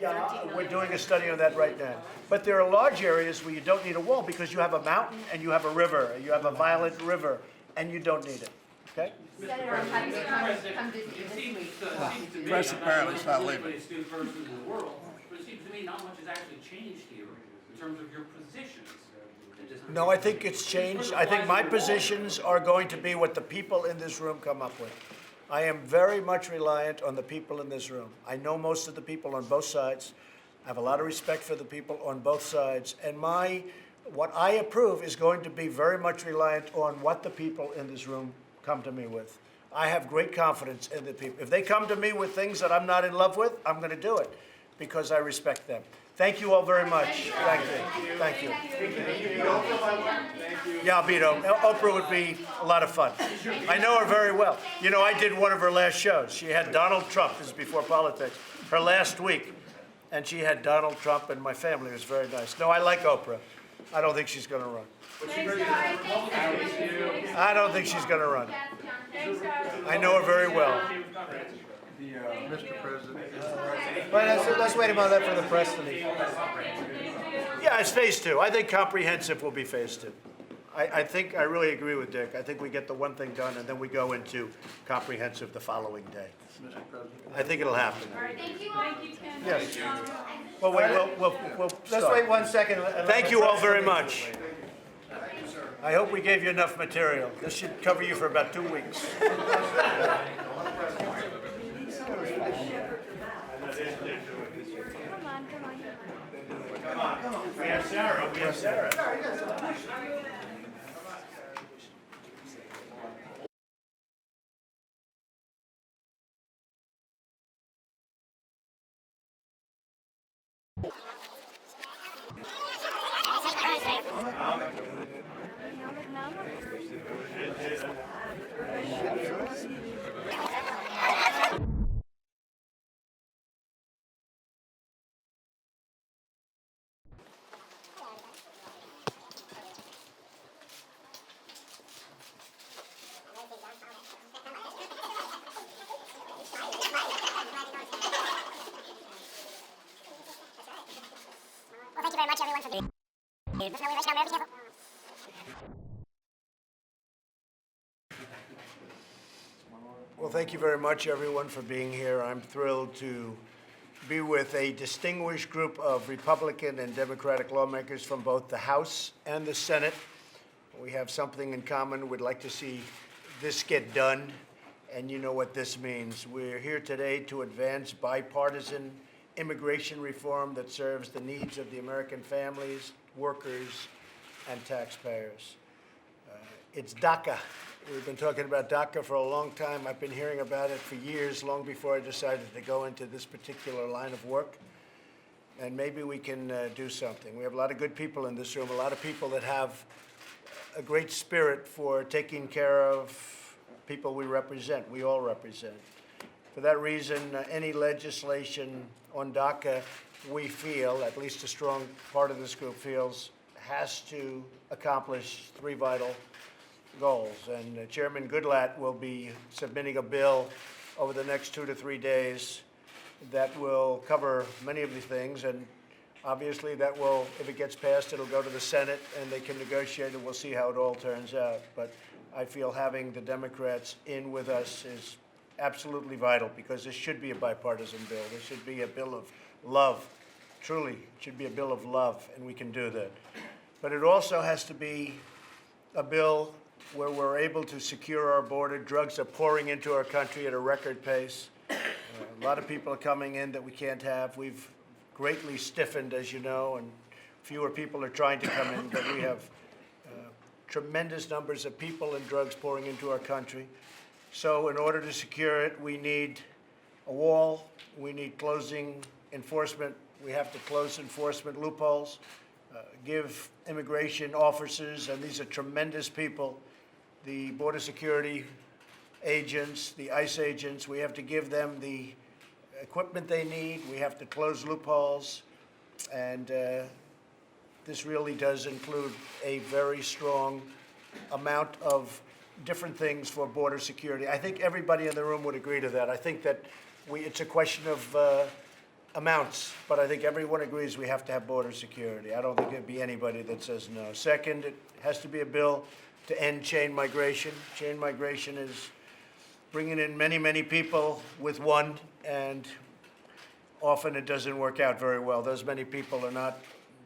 Yeah, we're doing a study on that right now. But there are large areas where you don't need a wall because you have a mountain and you have a river, you have a violent river, and you don't need it, okay? Senator, how do you come to It this seems, week? seems to me, Press I'm apparently not is not the leaving. silliest astute person in the world, but it seems to me not much has actually changed here in terms of your positions. No, I think it's changed. I think my positions are going to be what the people in this room come up with. I am very much reliant on the people in this room. I know most of the people on both sides. I have a lot of respect for the people on both sides. And what I approve is going to be very much reliant on what the people in this room come to me with. I have great confidence in the people. If they come to me with things that I'm not in love with, I'm going to do it because I respect them. Thank you all very much. Thank you. Thank you. Yeah, I'll beat Oprah. Oprah would be a lot of fun. I know her very well. You know, I did one of her last shows. She had Donald Trump, this is before politics, her last week. And she had Donald Trump and my family. It was very nice. No, I like Oprah. I don't think she's going to run. I don't think she's going to run. I know her very well. Mr. President. Well, let's wait a moment for the press to leave. Yeah, it's phase two. I think comprehensive will be phase two. I think, I really agree with Dick. I think we get the one thing done and then we go into comprehensive the following day. Mr. President. I think it'll happen. Thank you, Ken. Yes. Well, we'll Let's start. wait 1 second. and let Thank the you all press very leave. much. I hope we gave you enough material. This should cover you for about 2 weeks. We have Sarah. We have Sarah. Well, thank you very much, everyone, for being here. Well, thank you very much, everyone, for being here. I'm thrilled to be with a distinguished group of Republican and Democratic lawmakers from both the House and the Senate. We have something in common. We'd like to see this get done, and you know what this means. We're here today to advance bipartisan immigration reform that serves the needs of the American families, workers, and taxpayers. It's DACA. We've been talking about DACA for a long time. I've been hearing about it for years, long before I decided to go into this particular line of work. And maybe we can do something. We have a lot of good people in this room, a lot of people that have a great spirit for taking care of people we represent, we all represent. For that reason, any legislation on DACA, we feel, at least a strong part of this group feels, has to accomplish 3 vital goals. And Chairman Goodlatte will be submitting a bill over the next 2 to 3 days that will cover many of the things. And obviously that will, if it gets passed, it'll go to the Senate and they can negotiate and we'll see how it all turns out. But I feel having the Democrats in with us is absolutely vital because this should be a bipartisan bill. This should be a bill of love. Truly, it should be a bill of love, and we can do that. But it also has to be a bill where we're able to secure our border. Drugs are pouring into our country at a record pace. A lot of people are coming in that we can't have. We've greatly stiffened, as you know, and fewer people are trying to come in, but we have tremendous numbers of people and drugs pouring into our country. So in order to secure it, we need a wall. We need closing enforcement. We have to close enforcement loopholes, give immigration officers, and these are tremendous people, the border security agents, the ICE agents, we have to give them the equipment they need. We have to close loopholes. And this really does include a very strong amount of different things for border security. I think everybody in the room would agree to that. I think that it's a question of amounts, but I think everyone agrees we have to have border security. I don't think there'd be anybody that says no. Second, it has to be a bill to end chain migration. Chain migration is bringing in many, many people with one, and often it doesn't work out very well. Those many people are not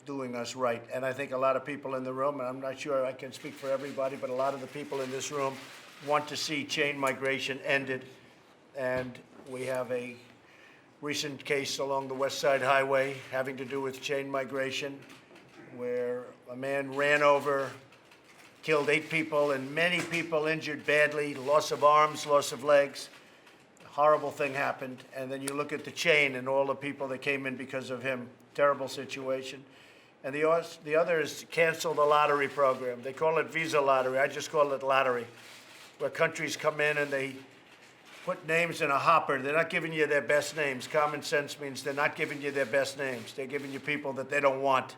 doing us right. And I think a lot of people in the room, and I'm not sure I can speak for everybody, but a lot of the people in this room want to see chain migration ended. And we have a recent case along the West Side Highway having to do with chain migration, where a man ran over, killed 8 people, and many people injured badly, loss of arms, loss of legs. A horrible thing happened. And then you look at the chain and all the people that came in because of him. Terrible situation. And the other is to cancel the lottery program. They call it visa lottery. I just call it lottery, where countries come in and they put names in a hopper. They're not giving you their best names. Common sense means they're not giving you their best names. They're giving you people that they don't want.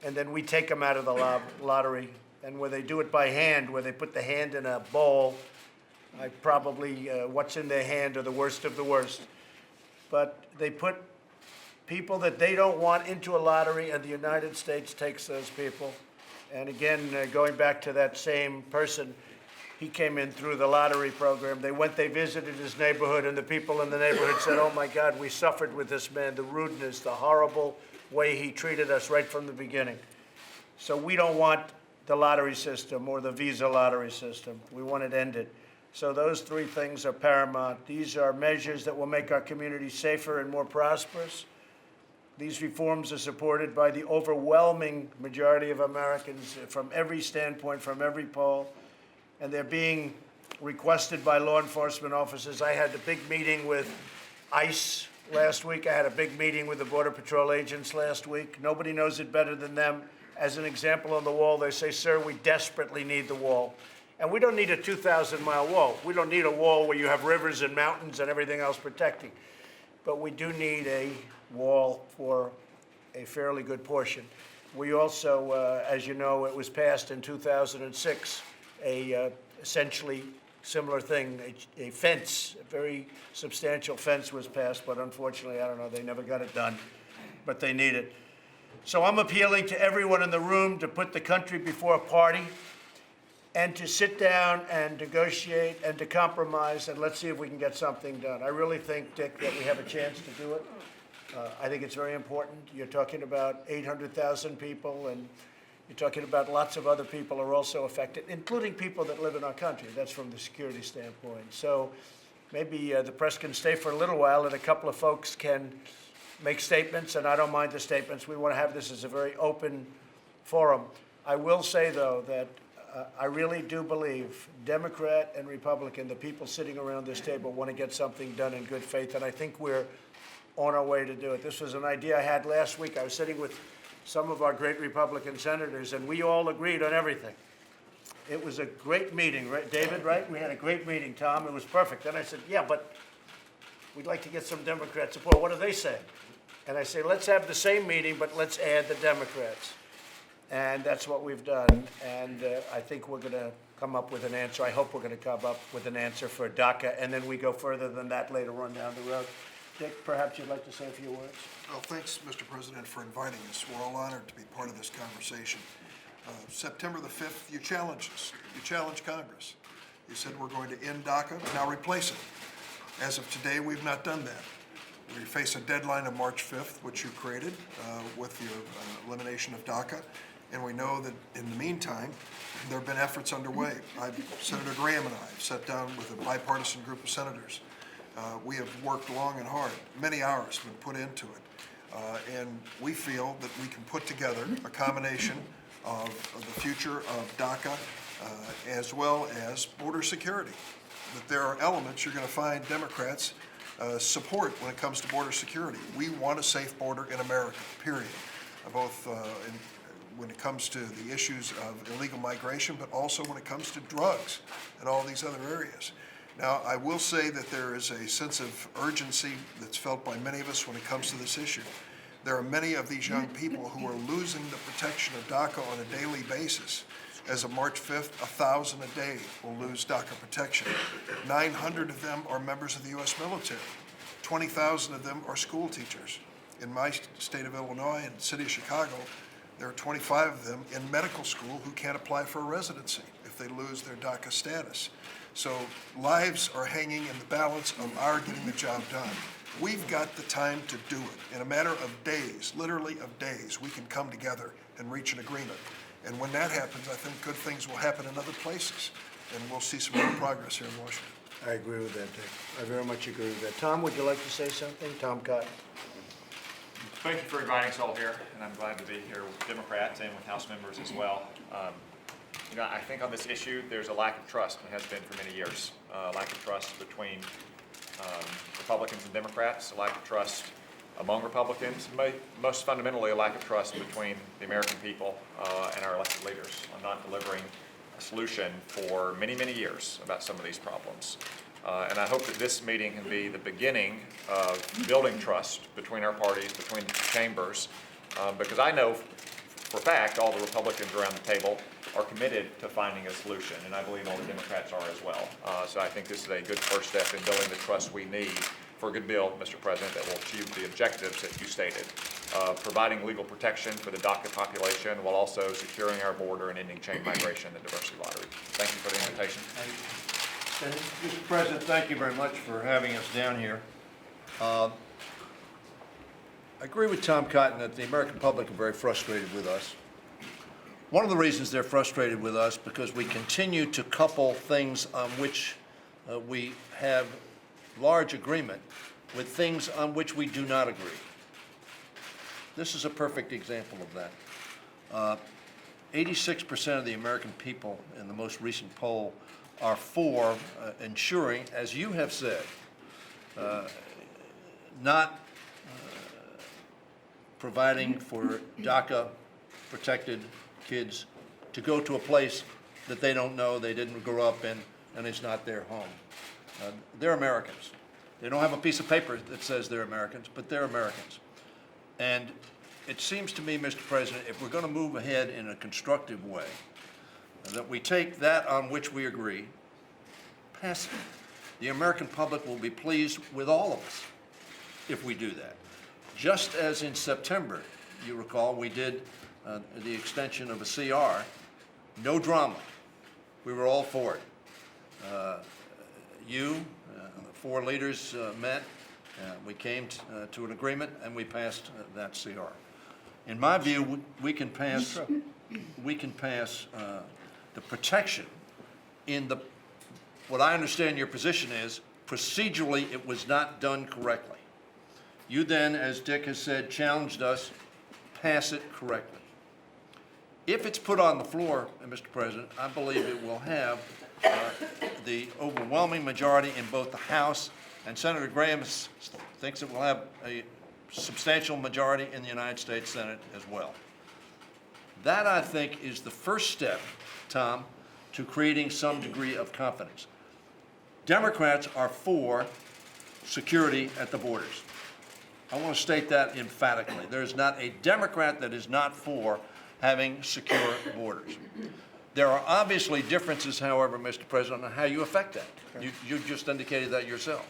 And then we take them out of the lottery. And where they do it by hand, where they put the hand in a bowl, what's in their hand are the worst of the worst. But they put people that they don't want into a lottery, and the United States takes those people. And again, going back to that same person, he came in through the lottery program. They visited his neighborhood, and the people in the neighborhood said, oh my God, we suffered with this man, the rudeness, the horrible way he treated us right from the beginning. So we don't want the lottery system or the visa lottery system. We want it ended. So those 3 things are paramount. These are measures that will make our community safer and more prosperous. These reforms are supported by the overwhelming majority of Americans from every standpoint, from every poll, and they're being requested by law enforcement officers. I had a big meeting with ICE last week. I had a big meeting with the Border Patrol agents last week. Nobody knows it better than them. As an example on the wall, they say, sir, we desperately need the wall. And we don't need a 2,000-mile wall. We don't need a wall where you have rivers and mountains and everything else protecting. But we do need a wall for a fairly good portion. We also, as you know, it was passed in 2006, essentially similar thing, a fence, a very substantial fence was passed, but unfortunately, I don't know, they never got it done, but they need it. So I'm appealing to everyone in the room to put the country before a party and to sit down and negotiate and to compromise, and let's see if we can get something done. I really think, Dick, that we have a chance to do it. I think it's very important. You're talking about 800,000 people, and you're talking about lots of other people are also affected, including people that live in our country. That's from the security standpoint. So maybe the press can stay for a little while, and a couple of folks can make statements, and I don't mind the statements. We want to have this as a very open forum. I will say, though, that I really do believe Democrat and Republican, the people sitting around this table, want to get something done in good faith, and I think we're on our way to do it. This was an idea I had last week. I was sitting with some of our great Republican senators, and we all agreed on everything. It was a great meeting, right, David, right? We had a great meeting, Tom. It was perfect. Then I said, yeah, but we'd like to get some Democrat support. What do they say? And I say, let's have the same meeting, but let's add the Democrats. And that's what we've done. And I think we're going to come up with an answer. I hope we're going to come up with an answer for DACA, and then we go further than that later on down the road. Dick, perhaps you'd like to say a few words? Well, thanks, Mr. President, for inviting us. We're all honored to be part of this conversation. September the 5th, you challenged us. You challenged Congress. You said we're going to end DACA, now replace it. As of today, we've not done that. We face a deadline of March 5th, which you created with the elimination of DACA. And we know that in the meantime, there have been efforts underway. Senator Graham and I have sat down with a bipartisan group of senators. We have worked long and hard. Many hours have been put into it. And we feel that we can put together a combination of the future of DACA as well as border security. That there are elements you're going to find Democrats support when it comes to border security. We want a safe border in America, period. Both when it comes to the issues of illegal migration, but also when it comes to drugs and all these other areas. Now, I will say that there is a sense of urgency that's felt by many of us when it comes to this issue. There are many of these young people who are losing the protection of DACA on a daily basis. As of March 5th, 1,000 a day will lose DACA protection. 900 of them are members of the U.S. military. 20,000 of them are school teachers. In my state of Illinois and city of Chicago, there are 25 of them in medical school who can't apply for a residency if they lose their DACA status. So lives are hanging in the balance of our getting the job done. We've got the time to do it. In a matter of days, literally of days, we can come together and reach an agreement. And when that happens, I think good things will happen in other places, and we'll see some real progress here in Washington. I agree with that, Dick. I very much agree with that. Tom, would you like to say something? Tom Cotton. Thank you for inviting us all here, and I'm glad to be here with Democrats and with House members as well. I think on this issue, there's a lack of trust, and has been for many years. Lack of trust between Republicans and Democrats, a lack of trust among Republicans, most fundamentally a lack of trust between the American people and our elected leaders on not delivering a solution for many, many years about some of these problems. And I hope that this meeting can be the beginning of building trust between our parties, between the chambers, because I know for a fact all the Republicans around the table are committed to finding a solution, and I believe all the Democrats are as well. So I think this is a good first step in building the trust we need for a good bill, Mr. President, that will achieve the objectives that you stated, providing legal protection for the DACA population while also securing our border and ending chain migration and diversity lottery. Thank you for the invitation. Mr. President, thank you very much for having us down here. I agree with Tom Cotton that the American public are very frustrated with us. One of the reasons they're frustrated with us because we continue to couple things on which we have large agreement with things on which we do not agree. This is a perfect example of that. 86% of the American people in the most recent poll are for ensuring, as you have said, not providing for DACA-protected kids to go to a place that they don't know, they didn't grow up in, and it's not their home. They're Americans. They don't have a piece of paper that says they're Americans, but they're Americans. And it seems to me, Mr. President, if we're going to move ahead in a constructive way, that we take that on which we agree, pass it. The American public will be pleased with all of us if we do that. Just as in September, you recall, we did the extension of a CR, no drama. We were all for it. The four leaders met, we came to an agreement, and we passed that CR. In my view, we can pass the protection in what I understand your position is, procedurally it was not done correctly. You then, as Dick has said, challenged us, pass it correctly. If it's put on the floor, Mr. President, I believe it will have the overwhelming majority in both the House, and Senator Graham thinks it will have a substantial majority in the United States Senate as well. That, I think, is the first step, Tom, to creating some degree of confidence. Democrats are for security at the borders. I want to state that emphatically. There is not a Democrat that is not for having secure borders. There are obviously differences, however, Mr. President, on how you affect that. You just indicated that yourself.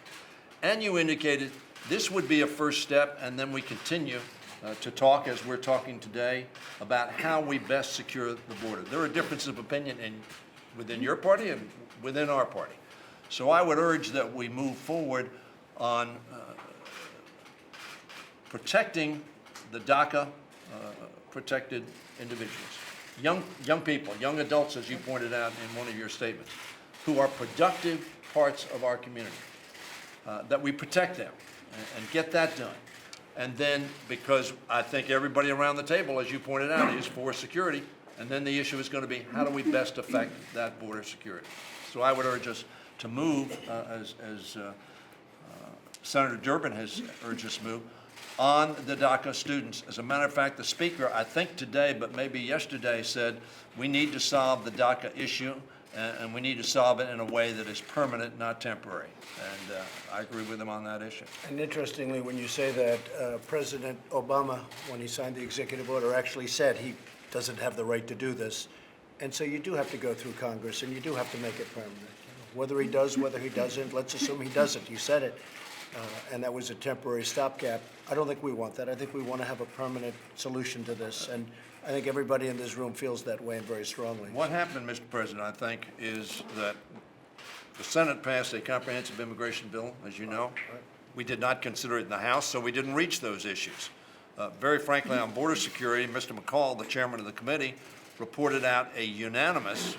And you indicated this would be a first step, and then we continue to talk, as we're talking today, about how we best secure the border. There are differences of opinion within your party and within our party. So I would urge that we move forward on protecting the DACA protected individuals. Young people, young adults, as you pointed out in one of your statements, who are productive parts of our community, that we protect them and get that done. And then, because I think everybody around the table, as you pointed out, is for security, and then the issue is going to be how do we best affect that border security. So I would urge us to move, as Senator Durbin has urged us to move, on the DACA students. As a matter of fact, the Speaker, I think today, but maybe yesterday, said we need to solve the DACA issue, and we need to solve it in a way that is permanent, not temporary. And I agree with him on that issue. And interestingly, when you say that, President Obama, when he signed the executive order, actually said he doesn't have the right to do this. And so you do have to go through Congress, and you do have to make it permanent. Whether he does, whether he doesn't, let's assume he doesn't. You said it. and that was a temporary stopgap. I don't think we want that. I think we want to have a permanent solution to this, and I think everybody in this room feels that way and very strongly. What happened, Mr. President, I think, is that the Senate passed a comprehensive immigration bill, as you know. We did not consider it in the House, so we didn't reach those issues. Very frankly, on border security, Mr. McCall, the chairman of the committee, reported out a unanimous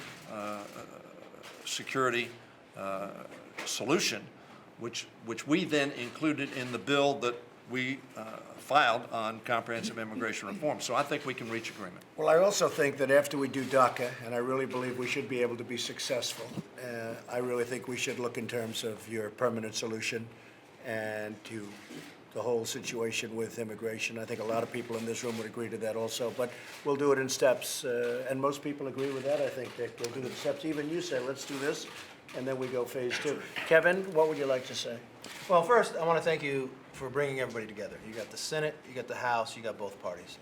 security solution, which we then included in the bill that we filed on comprehensive immigration reform. So I think we can reach agreement. Well, I also think that after we do DACA, and I really believe we should be able to be successful, I really think we should look in terms of your permanent solution and to the whole situation with immigration. I think a lot of people in this room would agree to that also, but we'll do it in steps, and most people agree with that, I think, Dick. We'll do it in steps. Even you say, let's do this, and then we go phase two. Kevin, what would you like to say? Well, first, I want to thank you for bringing everybody together. You got the Senate, you got the House, you got both parties.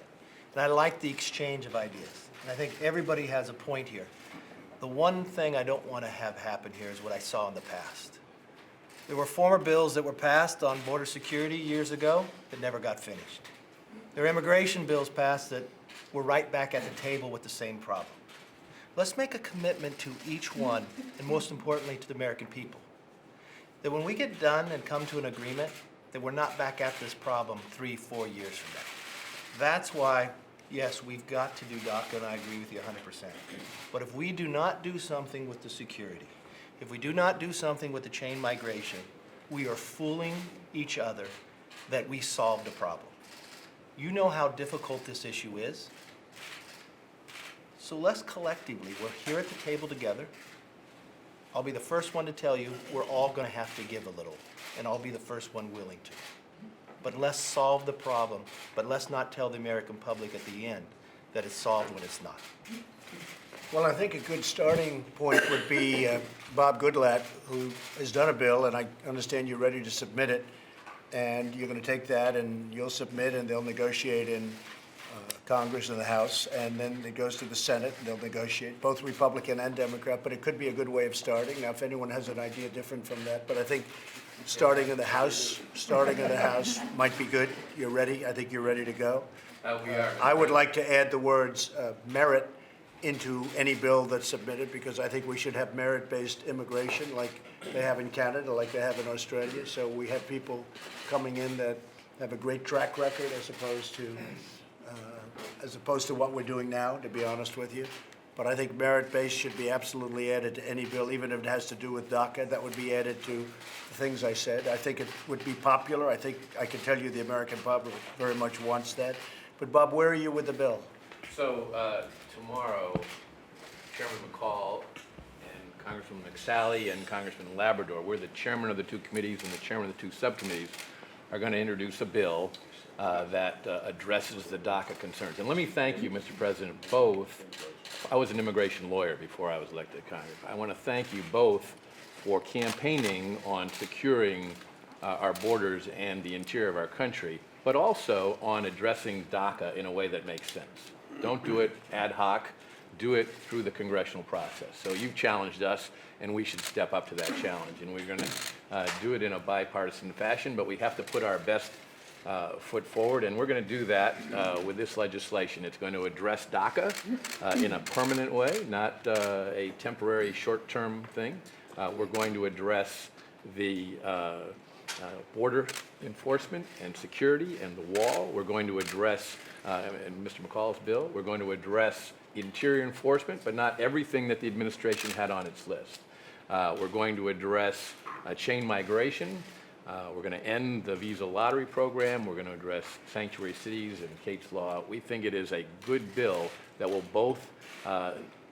And I like the exchange of ideas. And I think everybody has a point here. The one thing I don't want to have happen here is what I saw in the past. There were former bills that were passed on border security years ago that never got finished. There were immigration bills passed that were right back at the table with the same problem. Let's make a commitment to each one, and most importantly, to the American people, that when we get done and come to an agreement, that we're not back at this problem 3-4 years from now. That's why, yes, we've got to do DACA, and I agree with you 100%. But if we do not do something with the security, if we do not do something with the chain migration, we are fooling each other that we solved a problem. You know how difficult this issue is. So let's collectively, we're here at the table together. I'll be the first one to tell you, we're all going to have to give a little, and I'll be the first one willing to. But let's solve the problem, but let's not tell the American public at the end that it's solved when it's not. Well, I think a good starting point would be Bob Goodlatte, who has done a bill, and I understand you're ready to submit it. And you're going to take that and you'll submit, and they'll negotiate in Congress and the House, and then it goes to the Senate, and they'll negotiate, both Republican and Democrat, but it could be a good way of starting. Now, if anyone has an idea different from that, but I think starting in the House might be good. You're ready? I think you're ready to go. We are. I would like to add the words merit into any bill that's submitted, because I think we should have merit-based immigration like they have in Canada, like they have in Australia. So we have people coming in that have a great track record as opposed to what we're doing now, to be honest with you. But I think merit-based should be absolutely added to any bill, even if it has to do with DACA. That would be added to the things I said. I think it would be popular. I think I can tell you the American public very much wants that. But Bob, where are you with the bill? So tomorrow, Chairman McCall and Congressman McSally and Congressman Labrador, we're the chairman of the two committees and the chairman of the two subcommittees, are going to introduce a bill that addresses the DACA concerns. And let me thank you, Mr. President, both. I was an immigration lawyer before I was elected to Congress. I want to thank you both for campaigning on securing our borders and the interior of our country, but also on addressing DACA in a way that makes sense. Don't do it ad hoc. Do it through the congressional process. So you've challenged us, and we should step up to that challenge. And we're going to do it in a bipartisan fashion, but we have to put our best foot forward, and we're going to do that with this legislation. It's going to address DACA in a permanent way, not a temporary short-term thing. We're going to address the border enforcement and security and the wall. We're going to address, in Mr. McCall's bill, we're going to address interior enforcement, but not everything that the administration had on its list. We're going to address chain migration. We're going to end the visa lottery program. We're going to address sanctuary cities and Kate's Law. We think it is a good bill that will both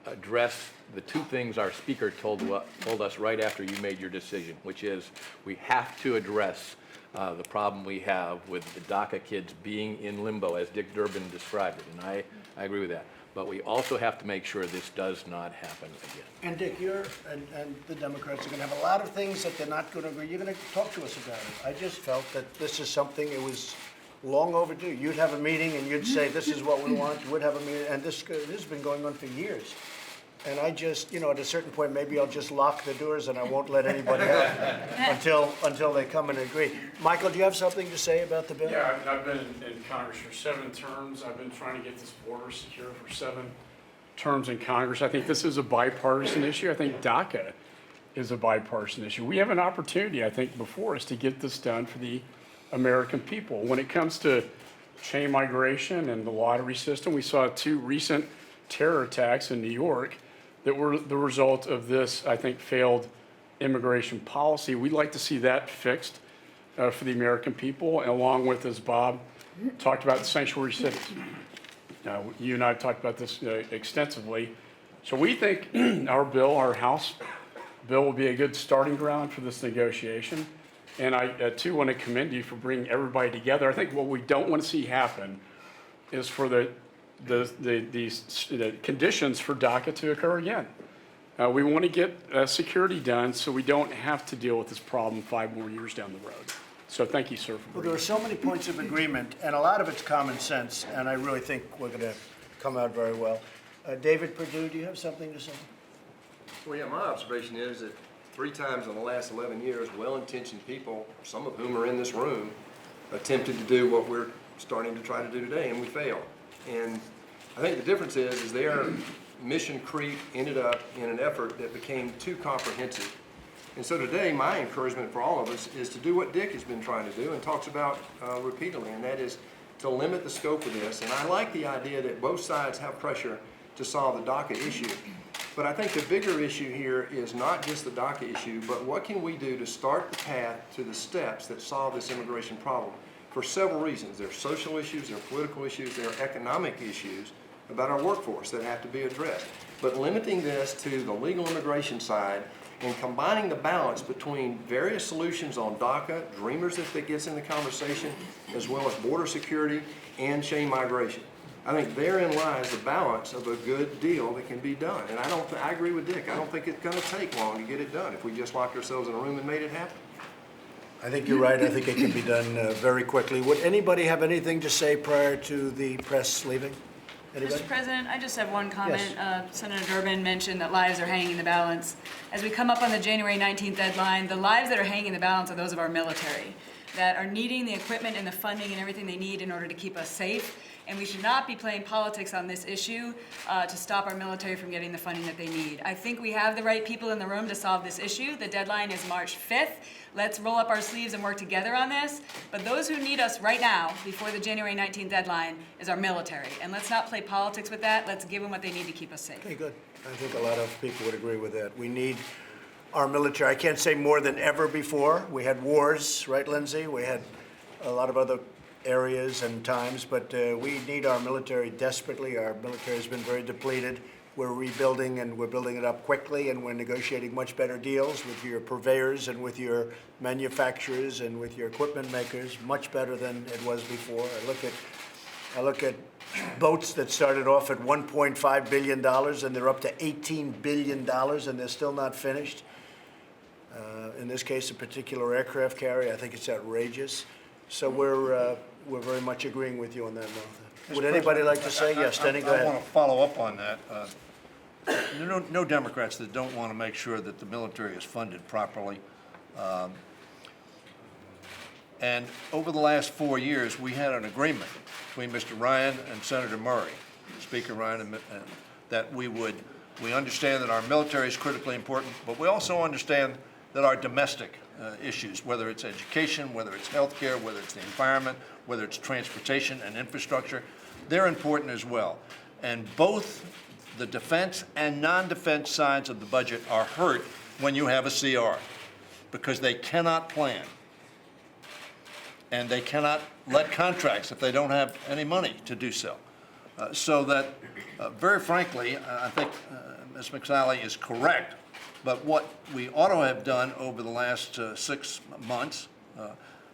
address the two things our speaker told us right after you made your decision, which is we have to address the problem we have with the DACA kids being in limbo, as Dick Durbin described it, and I agree with that. But we also have to make sure this does not happen again. And Dick, you're, and the Democrats are going to have a lot of things that they're not going to agree. You're going to talk to us about it. I just felt that this is something, it was long overdue. You'd have a meeting and you'd say, this is what we want. You would have a meeting, and this has been going on for years. And I just, at a certain point, maybe I'll just lock the doors and I won't let anybody out until they come and agree. Michael, do you have something to say about the bill? Yeah, I've been in Congress for 7 terms. I've been trying to get this border secure for 7 terms in Congress. I think this is a bipartisan issue. I think DACA is a bipartisan issue. We have an opportunity, I think, before us to get this done for the American people. When it comes to chain migration and the lottery system, we saw 2 recent terror attacks in New York that were the result of this, I think, failed immigration policy. We'd like to see that fixed for the American people, along with, as Bob talked about, the sanctuary cities. You and I have talked about this extensively. So we think our House bill will be a good starting ground for this negotiation. And I, too, want to commend you for bringing everybody together. I think what we don't want to see happen is for the conditions for DACA to occur again. We want to get security done so we don't have to deal with this problem 5 more years down the road. So thank you, sir, for Well, bringing there are so many points of agreement, and a lot of it's common sense, and I really think we're going to come out very well. David Perdue, do you have something to say? Well, yeah, my observation is that 3 times in the last 11 years, well-intentioned people, some of whom are in this room, attempted to do what we're starting to try to do today, and we failed. And I think the difference is their mission creep ended up in an effort that became too comprehensive. And so today, my encouragement for all of us is to do what Dick has been trying to do and talks about repeatedly, and that is to limit the scope of this. And I like the idea that both sides have pressure to solve the DACA issue. But I think the bigger issue here is not just the DACA issue, but what can we do to start the path to the steps that solve this immigration problem? For several reasons. There are social issues, there are political issues, there are economic issues about our workforce that have to be addressed. But limiting this to the legal immigration side and combining the balance between various solutions on DACA, Dreamers if that gets in the conversation, as well as border security and chain migration. I think therein lies the balance of a good deal that can be done. And I agree with Dick. I don't think it's going to take long to get it done if we just locked ourselves in a room and made it happen. I think you're right. I think it can be done very quickly. Would anybody have anything to say prior to the press leaving? Anybody? Mr. President, I just have one comment. Senator Durbin mentioned that lives are hanging in the balance. As we come up on the January 19th deadline, the lives that are hanging in the balance are those of our military that are needing the equipment and the funding and everything they need in order to keep us safe. And we should not be playing politics on this issue to stop our military from getting the funding that they need. I think we have the right people in the room to solve this issue. The deadline is March 5th. Let's roll up our sleeves and work together on this. But those who need us right now, before the January 19th deadline, is our military. And let's not play politics with that. Let's give them what they need to keep us safe. Okay, good. I think a lot of people would agree with that. We need our military. I can't say more than ever before. We had wars, right, Lindsay? We had a lot of other areas and times, but we need our military desperately. Our military has been very depleted. We're rebuilding, and we're building it up quickly, and we're negotiating much better deals with your purveyors and with your manufacturers and with your equipment makers, much better than it was before. I look at boats that started off at $1.5 billion, and they're up to $18 billion, and they're still not finished. In this case, a particular aircraft carrier, I think it's outrageous. So we're very much agreeing with you on that, Martha. Would anybody like to say? Yes, Denny, go I ahead. want to follow up on that. No Democrats that don't want to make sure that the military is funded properly. And over the last 4 years, we had an agreement between Mr. Ryan and Senator Murray, Speaker Ryan, and that we understand that our military is critically important, but we also understand that our domestic issues, whether it's education, whether it's healthcare, whether it's the environment, whether it's transportation and infrastructure, they're important as well. And both the defense and non-defense sides of the budget are hurt when you have a CR, because they cannot plan. And they cannot let contracts if they don't have any money to do so. So that, very frankly, I think Ms. McSally is correct. But what we ought to have done over the last 6 months,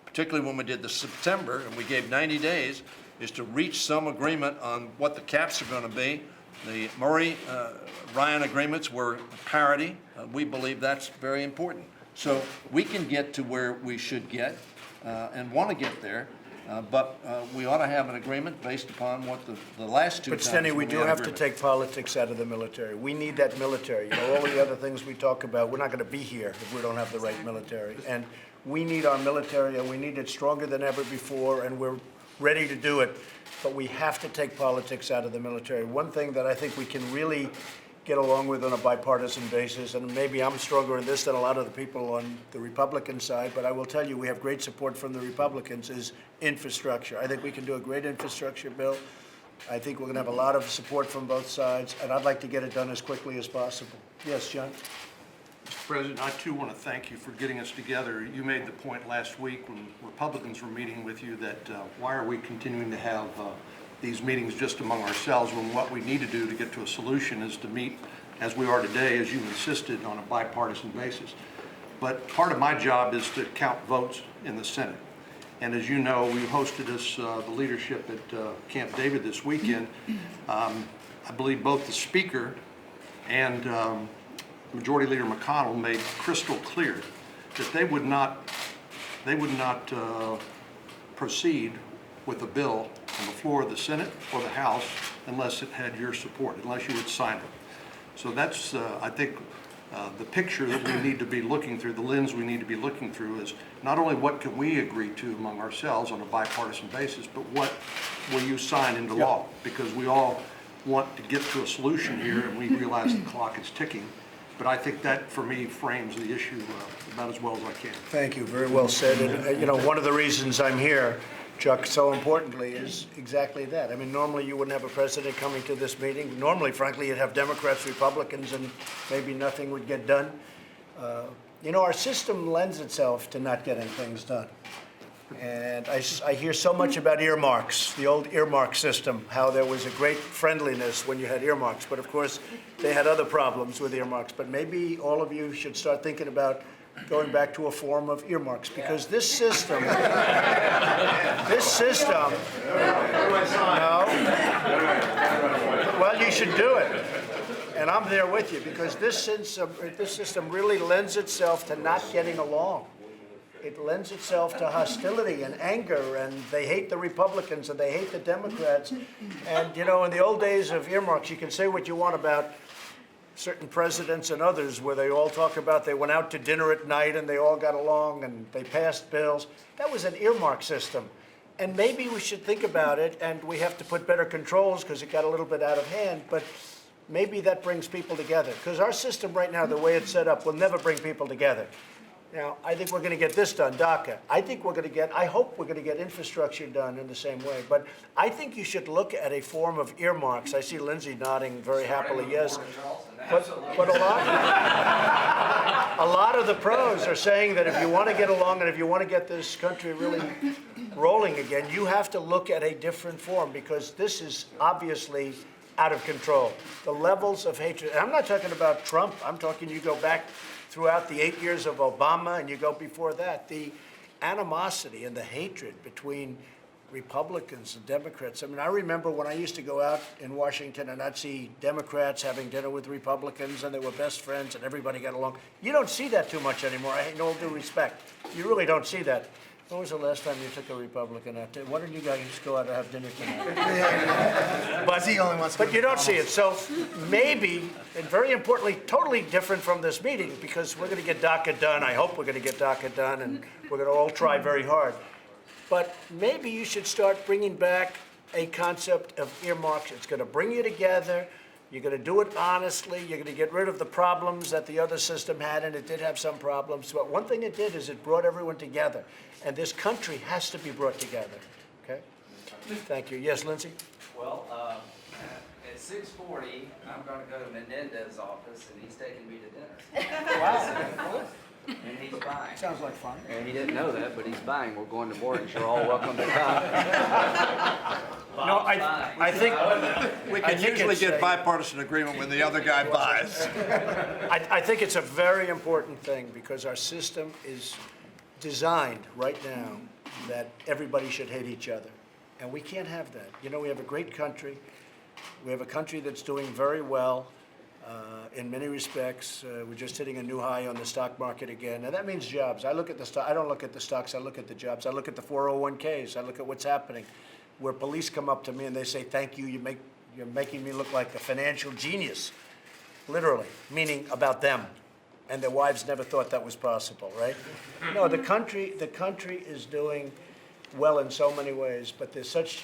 particularly when we did the September, and we gave 90 days, is to reach some agreement on what the caps are going to be. The Murray-Ryan agreements were parity. We believe that's very important. So we can get to where we should get and want to get there. But we ought to have an agreement based upon what the last two But times. Steny, we when do had have to agreement. take politics out of the military. We need that military. You know, all the other things we talk about, we're not going to be here if we don't have the right military. And we need our military, and we need it stronger than ever before, and we're ready to do it. But we have to take politics out of the military. One thing that I think we can really get along with on a bipartisan basis, and maybe I'm stronger in this than a lot of the people on the Republican side, but I will tell you, we have great support from the Republicans, is infrastructure. I think we can do a great infrastructure bill. I think we're going to have a lot of support from both sides, and I'd like to get it done as quickly as possible. Yes, John? Mr. President, I too want to thank you for getting us together. You made the point last week when Republicans were meeting with you that why are we continuing to have these meetings just among ourselves when what we need to do to get to a solution is to meet as we are today, as you insisted, on a bipartisan basis. But part of my job is to count votes in the Senate. And as you know, we hosted the leadership at Camp David this weekend. I believe both the Speaker and Majority Leader McConnell made crystal clear that they would not proceed with a bill on the floor of the Senate or the House unless it had your support, unless you would sign it. So that's, I think, the picture that we need to be looking through, the lens we need to be looking through is not only what can we agree to among ourselves on a bipartisan basis, but what will you sign into law? Because we all want to get to a solution here, and we realize the clock is ticking. But I think that, for me, frames the issue about as well as I can. Thank you, very well said. And, you know, one of the reasons I'm here, Chuck, so importantly, is exactly that. I mean, normally you wouldn't have a president coming to this meeting. Normally, frankly, you'd have Democrats, Republicans, and maybe nothing would get done. You know, our system lends itself to not getting things done. And I hear so much about earmarks, the old earmark system, how there was a great friendliness when you had earmarks. But of course, they had other problems with earmarks. But maybe all of you should start thinking about going back to a form of earmarks, because this system, no, well, you should do it. And I'm there with you, because this system really lends itself to not getting along. It lends itself to hostility and anger, and they hate the Republicans and they hate the Democrats. And, you know, in the old days of earmarks, you can say what you want about certain presidents and others, where they all talk about they went out to dinner at night and they all got along and they passed bills. That was an earmark system. And maybe we should think about it, and we have to put better controls because it got a little bit out of hand, but maybe that brings people together. Because our system right now, the way it's set up, will never bring people together. Now, I think we're going to get this done, DACA. I hope we're going to get infrastructure done in the same way. But I think you should look at a form of earmarks. I see Lindsay nodding very happily, yes. But a lot of the pros are saying that if you want to get along and if you want to get this country really rolling again, you have to look at a different form, because this is obviously out of control. The levels of hatred, and I'm not talking about Trump, I'm talking you go back throughout the 8 years of Obama, and you go before that, the animosity and the hatred between Republicans and Democrats. I mean, I remember when I used to go out in Washington and I'd see Democrats having dinner with Republicans and they were best friends and everybody got along. You don't see that too much anymore, in all due respect. You really don't see that. When was the last time you took a Republican out? Why don't you guys just go out and have dinner tonight? But you don't see it. So maybe, and very importantly, totally different from this meeting, because we're going to get DACA done. I hope we're going to get DACA done, and we're going to all try very hard. But maybe you should start bringing back a concept of earmarks. It's going to bring you together. You're going to do it honestly. You're going to get rid of the problems that the other system had, and it did have some problems. But one thing it did is it brought everyone together. And this country has to be brought together, okay? Thank you. Yes, Lindsay? Well, at 6:40, I'm going to go to Menendez's office, and he's taking me to dinner. Wow. And he's buying. Sounds like fun. And he didn't know that, but he's buying. We're going to Mortgage. You're all welcome to come. No, I think We can usually get bipartisan agreement when the other guy buys. I think it's a very important thing, because our system is designed right now that everybody should hate each other. And we can't have that. You know, we have a great country. We have a country that's doing very well. In many respects, we're just hitting a new high on the stock market again, and that means jobs. I look at the stock. I don't look at the stocks. I look at the jobs. I look at the 401ks. I look at what's happening, where police come up to me and they say, "Thank you. You're making me look like a financial genius," literally, meaning about them, and their wives never thought that was possible, right? No, the country is doing well in so many ways, but there's such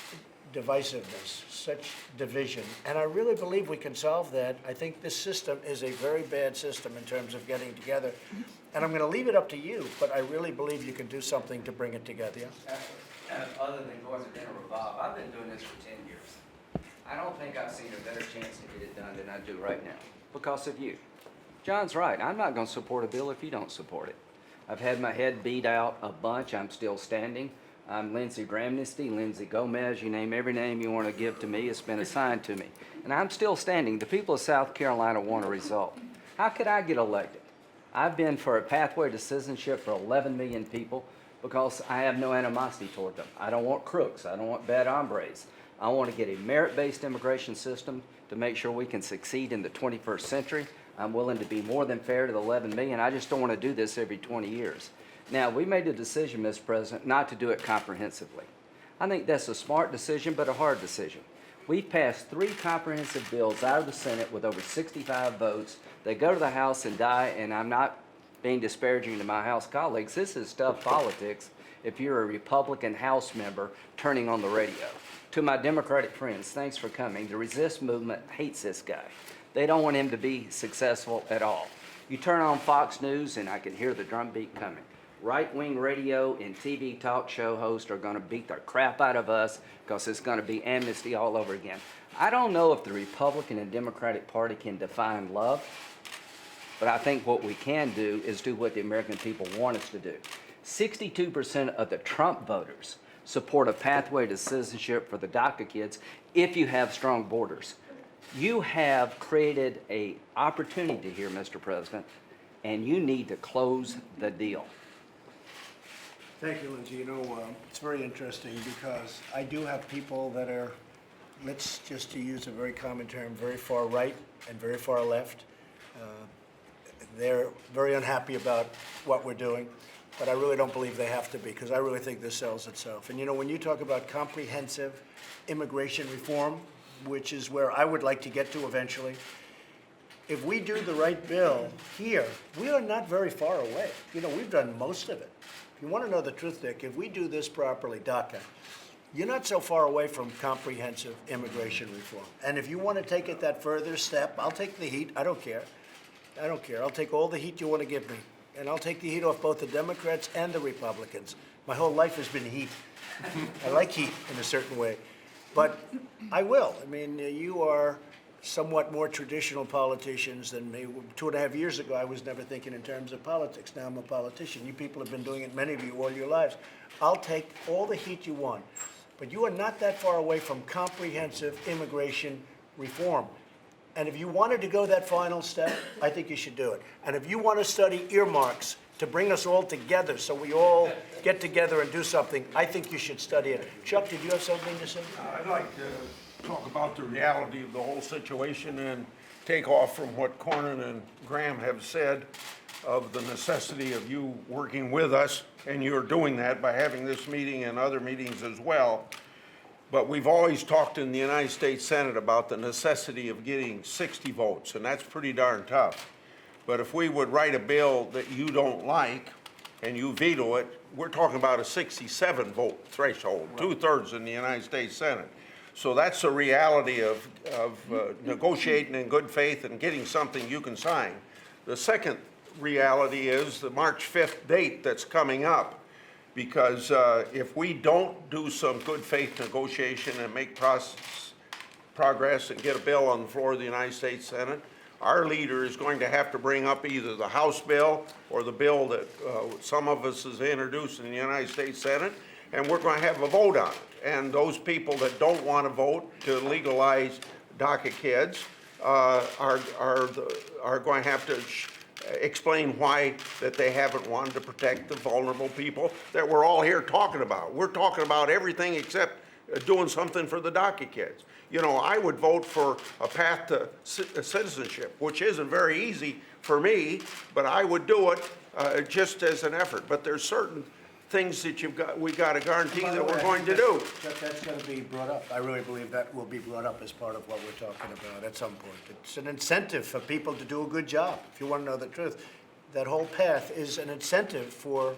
divisiveness, such division, and I really believe we can solve that. I think this system is a very bad system in terms of getting together, and I'm going to leave it up to you, but I really believe you can do something to bring it together. Other than going to dinner with Bob, I've been doing this for 10 years. I don't think I've seen a better chance to get it done than I do right now, because of you. John's right. I'm not going to support a bill if you don't support it. I've had my head beat out a bunch. I'm still standing. I'm Lindsey Gramnesty, Lindsey Gomez, you name every name you want to give to me, it's been assigned to me. And I'm still standing. The people of South Carolina want a result. How could I get elected? I've been for a pathway to citizenship for 11 million people because I have no animosity toward them. I don't want crooks. I don't want bad hombres. I want to get a merit-based immigration system to make sure we can succeed in the 21st century. I'm willing to be more than fair to the 11 million. I just don't want to do this every 20 years. Now, we made a decision, Mr. President, not to do it comprehensively. I think that's a smart decision, but a hard decision. We've passed 3 comprehensive bills out of the Senate with over 65 votes. They go to the House and die, and I'm not being disparaging to my House colleagues. This is tough politics if you're a Republican House member turning on the radio. To my Democratic friends, thanks for coming. The Resist movement hates this guy. They don't want him to be successful at all. You turn on Fox News, and I can hear the drumbeat coming. Right-wing radio and TV talk show hosts are going to beat the crap out of us because it's going to be amnesty all over again. I don't know if the Republican and Democratic Party can define love, but I think what we can do is do what the American people want us to do. 62% of the Trump voters support a pathway to citizenship for the DACA kids if you have strong borders. You have created an opportunity here, Mr. President, and you need to close the deal. Thank you, Lindsey. You know, it's very interesting because I do have people that are, let's just to use a very common term, very far right and very far left. They're very unhappy about what we're doing, but I really don't believe they have to be because I really think this sells itself. And you know, when you talk about comprehensive immigration reform, which is where I would like to get to eventually, if we do the right bill here, we are not very far away. You know, we've done most of it. If you want to know the truth, Dick, if we do this properly, DACA, you're not so far away from comprehensive immigration reform. And if you want to take it that further step, I'll take the heat. I don't care. I don't care. I'll take all the heat you want to give me. And I'll take the heat off both the Democrats and the Republicans. My whole life has been heat. I like heat in a certain way. But I will. I mean, you are somewhat more traditional politicians than me. 2.5 years ago, I was never thinking in terms of politics. Now I'm a politician. You people have been doing it, many of you, all your lives. I'll take all the heat you want. But you are not that far away from comprehensive immigration reform. And if you wanted to go that final step, I think you should do it. And if you want to study earmarks to bring us all together so we all get together and do something, I think you should study it. Chuck, did you have something to say? I'd like to talk about the reality of the whole situation and take off from what Cornyn and Graham have said of the necessity of you working with us, and you're doing that by having this meeting and other meetings as well. But we've always talked in the United States Senate about the necessity of getting 60 votes, and that's pretty darn tough. But if we would write a bill that you don't like and you veto it, we're talking about a 67 vote threshold, 2/3 in the United States Senate. So that's the reality of negotiating in good faith and getting something you can sign. The second reality is the March 5th date that's coming up, because if we don't do some good faith negotiation and make progress and get a bill on the floor of the United States Senate, our leader is going to have to bring up either the House bill or the bill that some of us has introduced in the United States Senate, and we're going to have a vote on it. And those people that don't want to vote to legalize DACA kids are going to have to explain why that they haven't wanted to protect the vulnerable people that we're all here talking about. We're talking about everything except doing something for the DACA kids. You know, I would vote for a path to citizenship, which isn't very easy for me, but I would do it just as an effort. But there's certain things that we got to guarantee that we're going to do. That's going to be brought up. I really believe that will be brought up as part of what we're talking about at some point. It's an incentive for people to do a good job, if you want to know the truth. That whole path is an incentive for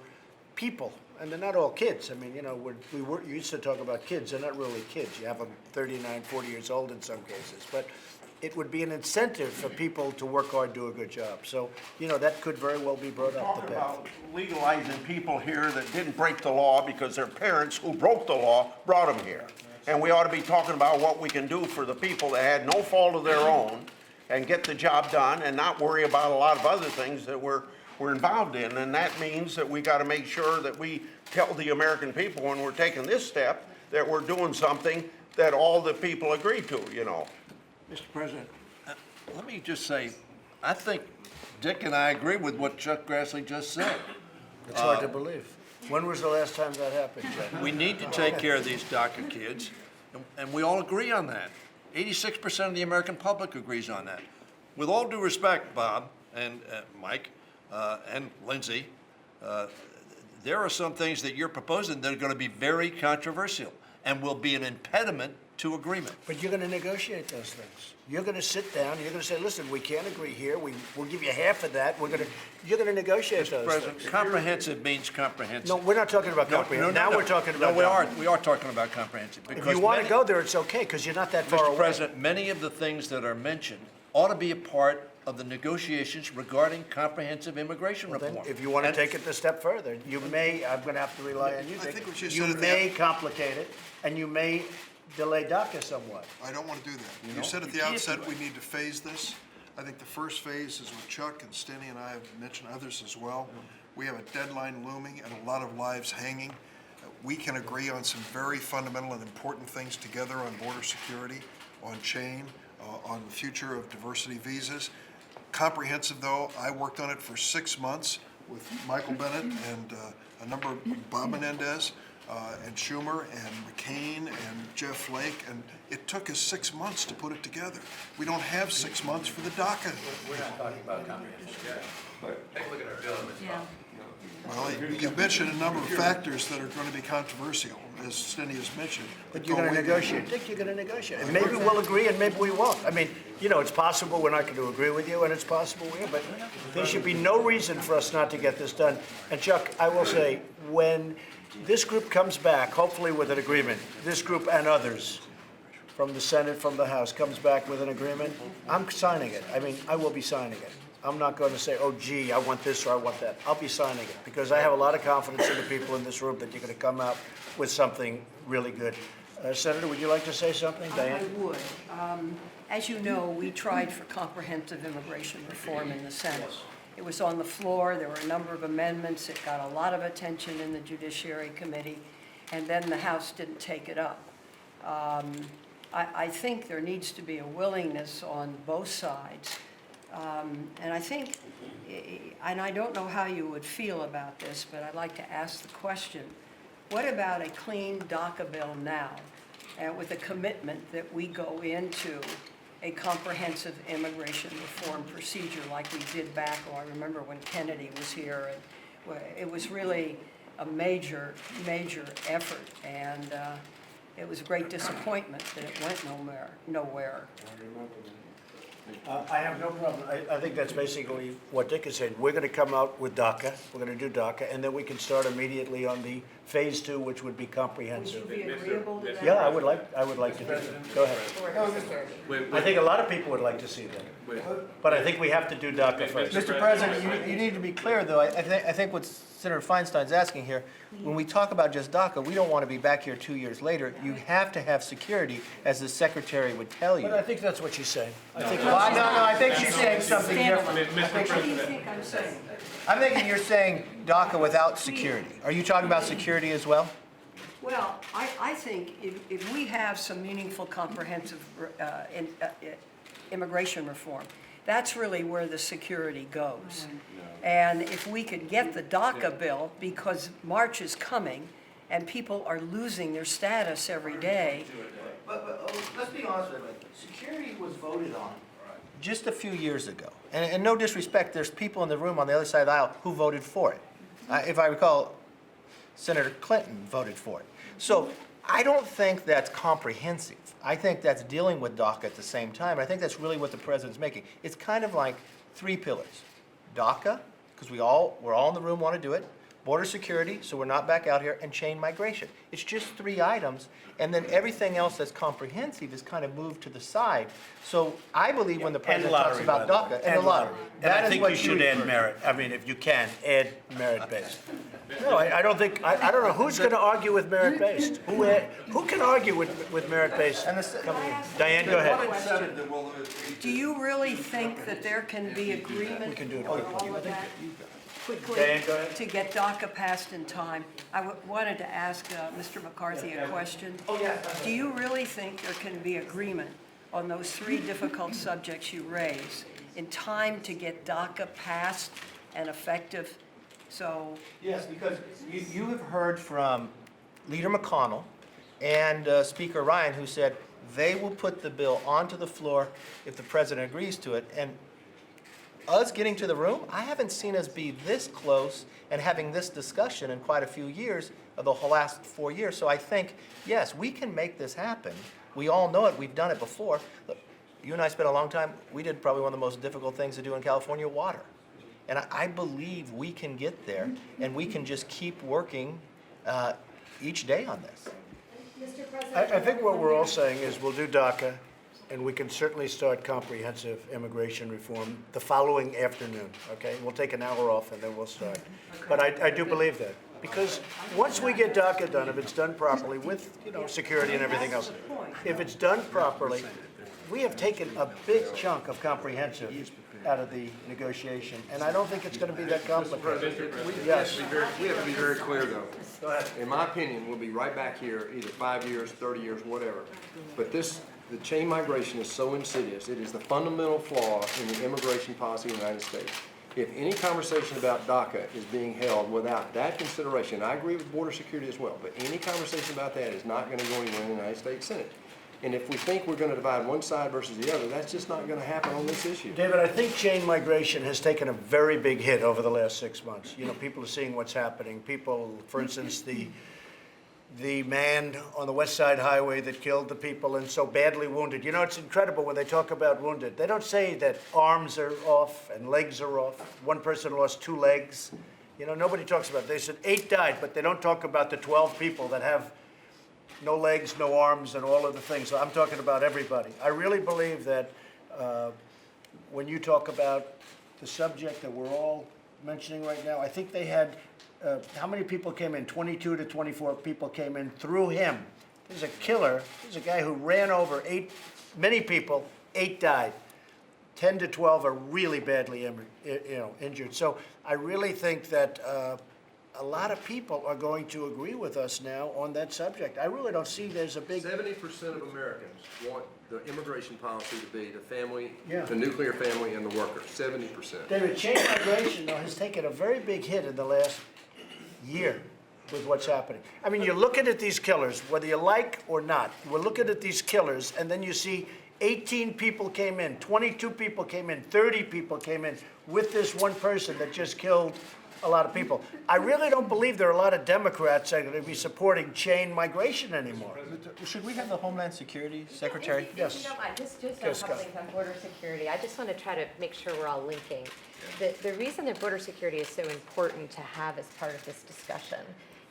people, and they're not all kids. I mean, you know, we used to talk about kids. They're not really kids. You have them 39, 40 years old in some cases. But it would be an incentive for people to work hard, do a good job. So, you know, that could very well be brought up. Talking about legalizing people here that didn't break the law because their parents who broke the law brought them here. And we ought to be talking about what we can do for the people that had no fault of their own and get the job done and not worry about a lot of other things that we're involved in. And that means that we got to make sure that we tell the American people when we're taking this step that we're doing something that all the people agree to, you know. Mr. President, let me just say, I think Dick and I agree with what Chuck Grassley just said. It's hard to believe. When was the last time that happened, Jeff? We need to take care of these DACA kids, and we all agree on that. 86% of the American public agrees on that. With all due respect, Bob and Mike and Lindsay, there are some things that you're proposing that are going to be very controversial and will be an impediment to agreement. But you're going to negotiate those things. You're going to sit down, and you're going to say, listen, we can't agree here, we'll give you half of that, you're going to negotiate those President, things. comprehensive means comprehensive. No, we're not talking about comprehensive. Now we're talking about. No, we are talking about comprehensive. If you want to go there, it's okay, because you're not that far away. Mr. President, many of the things that are mentioned ought to be a part of the negotiations regarding comprehensive immigration Then, reform. if you want to take it a step further, you may, I'm going to have to rely on you, I Dick. think what you You said at may complicate it, and you may delay DACA somewhat. I don't want to do that. You said at the outset we need to phase this. I think the first phase is what Chuck and Steny and I have mentioned, others as well. We have a deadline looming and a lot of lives hanging. We can agree on some very fundamental and important things together on border security, on chain, on the future of diversity visas. Comprehensive, though, I worked on it for 6 months with Michael Bennett and a number of Bob Menendez. And Schumer and McCain and Jeff Flake, and it took us 6 months to put it together. We don't have 6 months for the DACA. We're not talking about comprehensive. Take a look at our bill, Ms. Yeah. Well, you mentioned a number of factors that are going to be controversial, as Steny has mentioned. But you're going to negotiate. Dick, you're going to negotiate. And maybe we'll agree and maybe we won't. I mean, you know, it's possible we're not going to agree with you and it's possible we are, but there should be no reason for us not to get this done. And Chuck, I will say, when this group comes back, hopefully with an agreement, this group and others from the Senate, from the House, comes back with an agreement, I'm signing it. I mean, I will be signing it. I'm not going to say, oh, gee, I want this or I want that. I'll be signing it because I have a lot of confidence in the people in this room that you're going to come out with something really good. Senator, would you like to say something? Diane? I would. As you know, we tried for comprehensive immigration reform in the Senate. It was on the floor. There were a number of amendments. It got a lot of attention in the Judiciary Committee, and then the House didn't take it up. I think there needs to be a willingness on both sides. And I think, and I don't know how you would feel about this, but I'd like to ask the question, what about a clean DACA bill now, and with a commitment that we go into a comprehensive immigration reform procedure like we did back, I remember when Kennedy was here, and it was really a major, major effort, and it was a great disappointment that it went nowhere. I have no problem. I think that's basically what Dick is saying. We're going to come out with DACA. We're going to do DACA, and then we can start immediately on the phase 2, which would be comprehensive. Would you be agreeable to that? Yeah, I would like to do that. Go ahead. I think a lot of people would like to see that. But I think we have to do DACA first. Mr. President, you need to be clear, though. I think what Senator Feinstein's asking here, when we talk about just DACA, we don't want to be back here 2 years later. You have to have security, as the Secretary would tell you. But I think that's what she's saying. I think she's saying something different. What do you think I'm saying? I'm thinking you're saying DACA without security. Are you talking about security as well? Well, I think if we have some meaningful, comprehensive immigration reform, that's really where the security goes. And if we could get the DACA bill, because March is coming, and people are losing their status every day. But let's be honest with you, security was voted on just a few years ago. And no disrespect, there's people in the room on the other side of the aisle who voted for it. If I recall, Senator Clinton voted for it. So I don't think that's comprehensive. I think that's dealing with DACA at the same time. I think that's really what the president's making. It's kind of like three pillars. DACA, because we're all in the room want to do it. Border security, so we're not back out here, and chain migration. It's just three items, and then everything else that's comprehensive is kind of moved to the side. So I believe when the president talks about DACA, and the lottery, And I that is think what you should add merit. I mean, if you can, add merit-based. No, I don't think, I don't know, who's going to argue with merit-based? Who can argue with merit-based? Diane, go ahead. Do you really think that there can be agreement on all of that quickly Diane, go ahead. to get DACA passed in time? I wanted to ask Mr. McCarthy a question. Do you really think there can be agreement on those three difficult subjects you raise in time to get DACA passed and effective? So, yes, because you have heard from Leader McConnell and Speaker Ryan, who said they will put the bill onto the floor if the president agrees to it. And us getting to the room, I haven't seen us be this close and having this discussion in quite a few years of the whole last 4 years. So I think, yes, we can make this happen. We all know it. We've done it before. Look, you and I spent a long time. We did probably one of the most difficult things to do in California, water. And I believe we can get there, and we can just keep working each day on this. Mr. President. I think what we're all saying is we'll do DACA, and we can certainly start comprehensive immigration reform the following afternoon, okay? We'll take an hour off and then we'll start. But I do believe that. Because once we get DACA done, if it's done properly with, security and everything else, if it's done properly, we have taken a big chunk of comprehensive out of the negotiation, and I don't think it's going to be that complicated. Yes. We have to be very clear, though. In my opinion, we'll be right back here, either 5 years, 30 years, whatever. But the chain migration is so insidious. It is the fundamental flaw in the immigration policy of the United States. If any conversation about DACA is being held without that consideration, I agree with border security as well, but any conversation about that is not going to go anywhere in the United States Senate. And if we think we're going to divide one side versus the other, that's just not going to happen on this issue. David, I think chain migration has taken a very big hit over the last 6 months. People are seeing what's happening. People, for instance, the man on the West Side Highway that killed the people and so badly wounded. It's incredible when they talk about wounded. They don't say that arms are off and legs are off. One person lost 2 legs. Nobody talks about it. They said 8 died, but they don't talk about the 12 people that have no legs, no arms, and all of the things. So I'm talking about everybody. I really believe that when you talk about the subject that we're all mentioning right now, I think they had, how many people came in? 22 to 24 people came in through him. He's a killer. He's a guy who ran over many people, 8 died. 10 to 12 are really badly injured. So I really think that a lot of people are going to agree with us now on that subject. I really don't see there's a big... 70% of Americans want the immigration policy to be the family, Yeah. the nuclear family, and the worker. 70%. David, chain migration, though, has taken a very big hit in the last year with what's happening. I mean, you're looking at these killers, whether you like or not. We're looking at these killers, and then you see 18 people came in, 22 people came in, 30 people came in with this one person that just killed a lot of people. I really don't believe there are a lot of Democrats that are going to be supporting chain migration anymore. Should we have the Homeland Security Secretary? Yes. If you don't mind, just Yes, a couple Scott. things on border security. I just want to try to make sure we're all linking. The reason that border security is so important to have as part of this discussion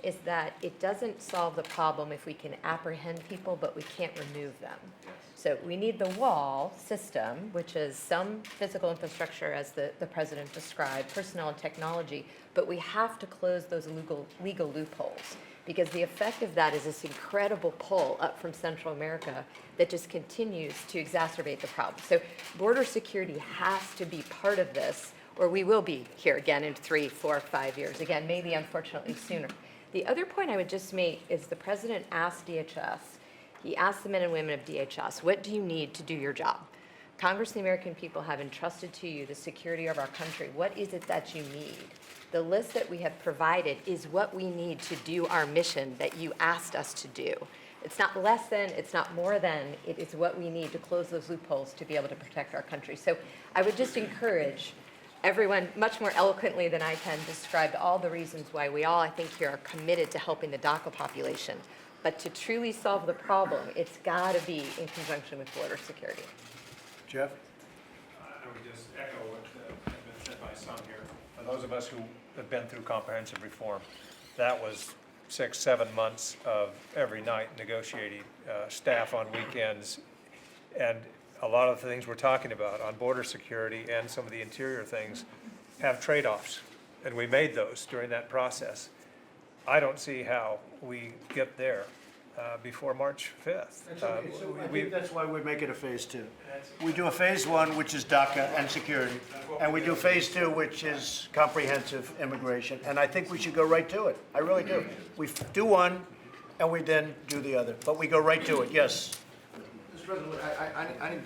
is that it doesn't solve the problem if we can apprehend people, but we can't remove them. So we need the wall system, which is some physical infrastructure, as the president described, personnel and technology, but we have to close those legal loopholes, because the effect of that is this incredible pull up from Central America that just continues to exacerbate the problem. So border security has to be part of this, or we will be here again in 3, 4, 5 years, again, maybe unfortunately sooner. The other point I would just make is the president asked DHS, he asked the men and women of DHS, what do you need to do your job? Congress, the American people have entrusted to you the security of our country. What is it that you need? The list that we have provided is what we need to do our mission that you asked us to do. It's not less than, it's not more than, it is what we need to close those loopholes to be able to protect our country. So I would just encourage everyone, much more eloquently than I can, describe all the reasons why we all, I think, here are committed to helping the DACA population. But to truly solve the problem, it's got to be in conjunction with border security. Jeff? I would just echo what has been said by some here. For those of us who have been through comprehensive reform, that was 6-7 months of every night negotiating, staff on weekends, and a lot of the things we're talking about on border security and some of the interior things have trade-offs, and we made those during that process. I don't see how we get there before March 5th. I think that's why we make it a phase 2. We do a phase 1, which is DACA and security, and we do phase 2, which is comprehensive immigration, and I think we should go right to it. I really do. We do one, and we then do the other, but we go right to it. Yes? Mr. President,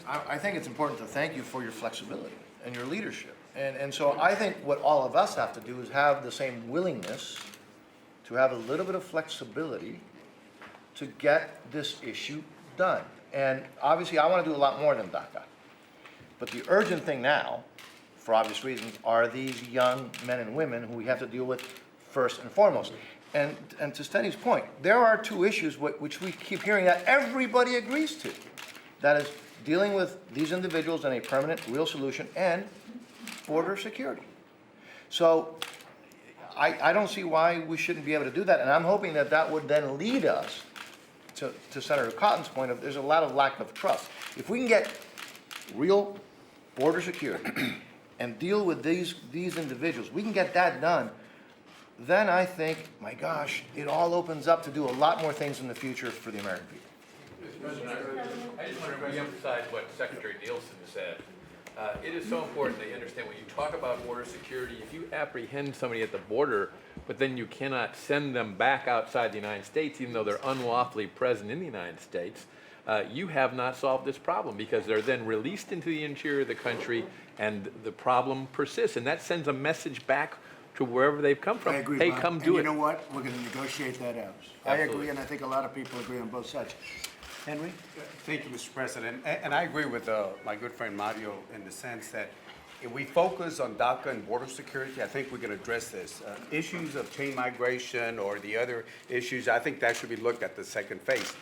I think it's important to thank you for your flexibility and your leadership. And so I think what all of us have to do is have the same willingness to have a little bit of flexibility to get this issue done. And obviously, I want to do a lot more than DACA. But the urgent thing now, for obvious reasons, are these young men and women who we have to deal with first and foremost. And to Steni's point, there are two issues which we keep hearing that everybody agrees to. That is dealing with these individuals in a permanent, real solution, and border security. So I don't see why we shouldn't be able to do that. And I'm hoping that that would then lead us to Senator Cotton's point of there's a lot of lack of trust. If we can get real border security and deal with these individuals, we can get that done, then I think, my gosh, it all opens up to do a lot more things in the future for the American people. Mr. President, I just want to reemphasize what Secretary Nielsen said. It is so important that you understand when you talk about border security, if you apprehend somebody at the border, but then you cannot send them back outside the United States, even though they're unlawfully present in the United States, you have not solved this problem because they're then released into the interior of the country and the problem persists. And that sends a message back to wherever they've come from. I agree, Hey, Bob. come And do you it. know what? We're going to negotiate that out. I agree, and I think a lot of people agree on both sides. Henry? Thank you, Mr. President. And I agree with my good friend Mario in the sense that if we focus on DACA and border security, I think we can address this. Issues of chain migration or the other issues, I think that should be looked at the second phase.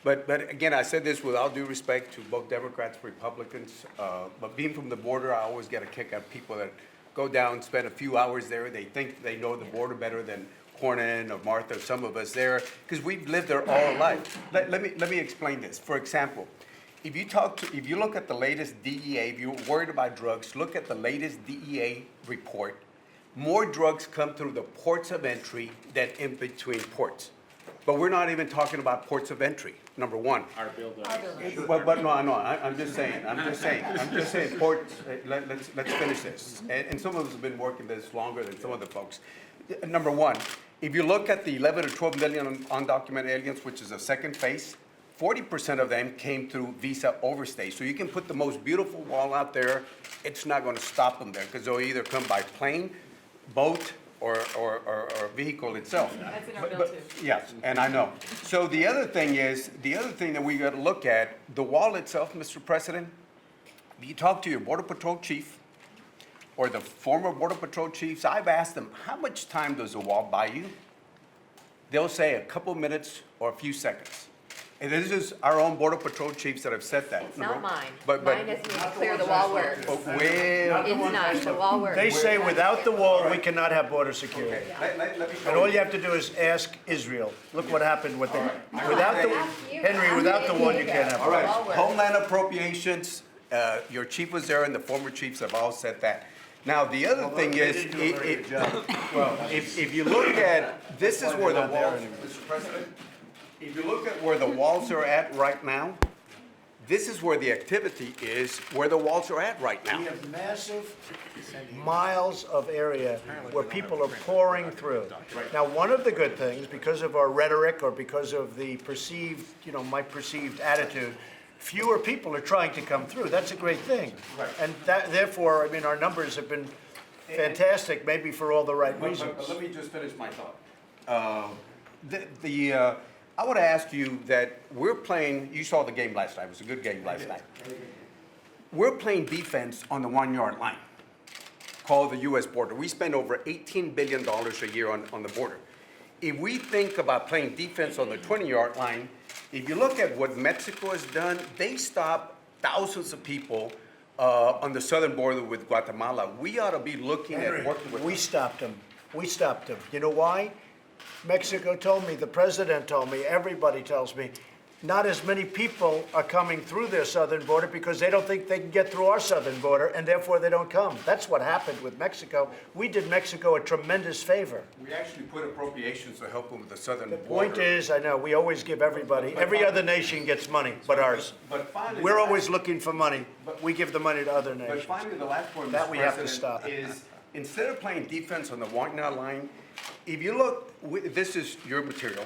But again, I said this with all due respect to both Democrats, Republicans, but being from the border, I always get a kick out of people that go down, spend a few hours there. They think they know the border better than Cornyn or Martha, some of us there, because we've lived there all our life. Let me explain this. For example, if you look at the latest DEA, if you're worried about drugs, look at the latest DEA report. More drugs come through the ports of entry than in between ports. But we're not even talking about ports of entry, number one. Our bill does. But no, I'm just saying, ports, let's finish this. And some of us have been working this longer than some of the folks. Number one, if you look at the 11 or 12 million undocumented aliens, which is the second phase, 40% of them came through visa overstay. So you can put the most beautiful wall out there, it's not going to stop them there because they'll either come by plane, boat, or vehicle itself. That's in our bill too. Yes, and I know. So the other thing that we got to look at, the wall itself, Mr. President, if you talk to your Border Patrol chief or the former Border Patrol chiefs, I've asked them, how much time does the wall buy you? They'll say a couple minutes or a few seconds. And this is our own Border Patrol chiefs that have said that. It's not mine. But- Mine isn't even clear the wall works. Well, It's not, the wall works. They say without the wall, we cannot have border security. let me show And all you have to do is ask Israel. Look what happened with the, without the, Henry, without the wall, you can't have All right, border. Homeland Appropriations, your chief was there and the former chiefs have all said that. Now, the other thing is, if you look at, this is where the walls, Mr. President, if you look at where the walls are at right now, this is where the activity is, where the walls are at right now. We have massive miles of area where people are pouring through. Now, one of the good things, because of our rhetoric or because of the perceived, my perceived attitude, fewer people are trying to come through. That's a great thing. Right. And that, therefore, I mean, our numbers have been fantastic, maybe for all the right reasons. But let me just finish my thought. I want to ask you that we're playing, you saw the game last night, it was a good game last night. We're playing defense on the 1 yard line, called the US border. We spend over $18 billion a year on the border. If we think about playing defense on the 20-yard line, if you look at what Mexico has done, they stopped thousands of people on the southern border with Guatemala. We ought to be looking at working with. We stopped them. We stopped them. You know why? Mexico told me, the president told me, everybody tells me, not as many people are coming through their southern border because they don't think they can get through our southern border, and therefore they don't come. That's what happened with Mexico. We did Mexico a tremendous favor. We actually put appropriations to help them with the southern border. Point is, I know, we always give everybody, every other nation gets money but ours. But finally, We're always looking for money, but we give the money to other But nations. finally, the last point, That Mr. we have to President, stop. is instead of playing defense on the 1 yard line, if you look, this is your material.